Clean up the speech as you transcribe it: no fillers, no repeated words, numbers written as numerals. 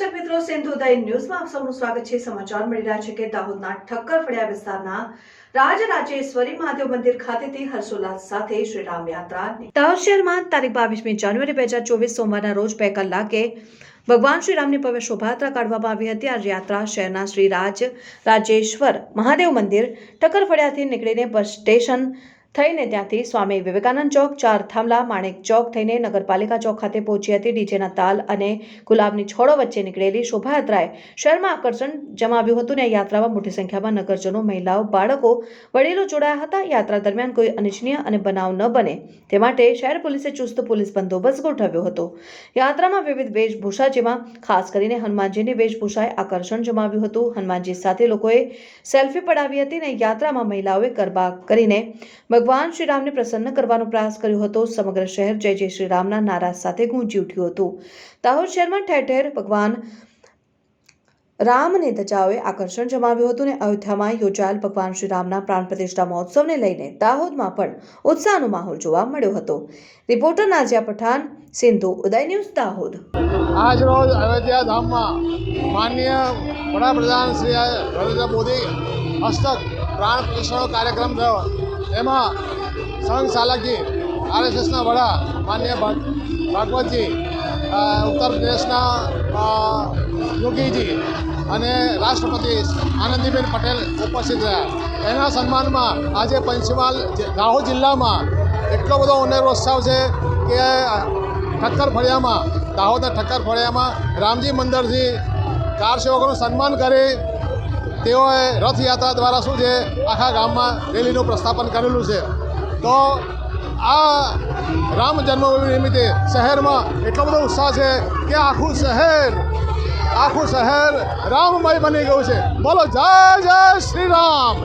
દર્શક મિત્રો, સિંધુદય ન્યૂઝમાં આપ સૌનું સ્વાગત છે। સમાચાર મળી રહ્યા છે કે દાહોદના ઠક્કર ફળિયા વિસ્તારના રાજરાજેશ્વરી મહાદેવ મંદિર ખાતેથી હર્ષોલ્લાસ સાથે શ્રી રામ યાત્રા દાહોદ શહેરમાં તારીખ 22મી જાન્યુઆરી 2024 સોમવારના રોજ 2 કલાકે ભગવાન શ્રી રામની ભવ્ય શોભાયાત્રા કાઢવામાં આવી હતી। આ યાત્રા શહેરના શ્રી રાજેશ્વર મહાદેવ મંદિર ઠક્કર ફળિયાથી નીકળીને બસ સ્ટેશન થઈને ત્યાંથી સ્વામી વિવેકાનંદ ચોક, ચાર થાંભલા, માણેક ચોક થઈને નગરપાલિકા ચોક ખાતે પહોંચી હતી। ડીજેના તાલ અને ગુલાબની છોડો વચ્ચે નીકળેલી શોભાયાત્રાએ શહેરમાં આકર્ષણ જમાવ્યું હતું અને આ યાત્રામાં મોટી સંખ્યામાં નગરજનો, મહિલાઓ, બાળકો, વડીલો જોડાયા હતા। યાત્રા દરમિયાન કોઈ અનિચ્છનીય અને બનાવ ન બને તે માટે શહેર પોલીસે ચુસ્ત પોલીસ બંદોબસ્ત ગોઠવ્યો હતો। યાત્રામાં વિવિધ વેશભૂષા, જેમાં ખાસ કરીને હનુમાનજીની વેશભૂષાએ આકર્ષણ જમાવ્યું હતું। હનુમાનજી સાથે લોકોએ સેલ્ફી પડાવી હતી અને યાત્રામાં મહિલાઓએ ગરબા કરીને ભગવાન શ્રી રામને પ્રસન્ન કરવાનો પ્રયાસ કર્યો હતો। સમગ્ર શહેર જય જય શ્રી રામના નારા સાથે ગૂંજી ઉઠ્યું હતું। દાહોદ શહેરમાં ઠેર ઠેર ભગવાન રામની ધજાઓએ આકર્ષણ જમાવ્યું હતું અને અયોધ્યામાં યોજાયેલ ભગવાન શ્રી રામના પ્રાણ પ્રતિષ્ઠા મહોત્સવને લઈને દાહોદમાં પણ ઉત્સાહનો માહોલ જોવા મળ્યો હતો। Reporter Nazia Pathan, સિંધુદય news, Dahod. આજ રોજ અયોધ્યા ધામમાં માનનીય વડાપ્રધાન શ્રી નરેન્દ્ર મોદી હસ્તક પ્રાણ પ્રતિષ્ઠાનો કાર્યક્રમ થયો। એમાં સંઘ ચાલકી આરએસએસના વડા માનનીય ભાગવતજી, ઉત્તર પ્રદેશના યોગીજી અને રાષ્ટ્રપતિ આનંદીબેન પટેલ ઉપસ્થિત રહ્યા। એના સન્માનમાં આજે પંચમહાલ દાહોદ જિલ્લામાં એટલો બધો ઉનેરો ઉત્સવ છે કે ઠક્કર ફળિયામાં, દાહોદના ઠક્કર ફળિયામાં રામજી મંદિરથી કાર સેવકોનું સન્માન કરી તેઓએ રથયાત્રા દ્વારા શું છે આખા ગામમાં રેલીનું પ્રસ્થાપન કરેલું છે। તો આ રામ જન્મભૂમિ નિમિત્તે શહેરમાં એટલો બધો ઉત્સાહ છે કે આખું શહેર રામમય બની ગયું છે। બોલો જય જય શ્રી રામ।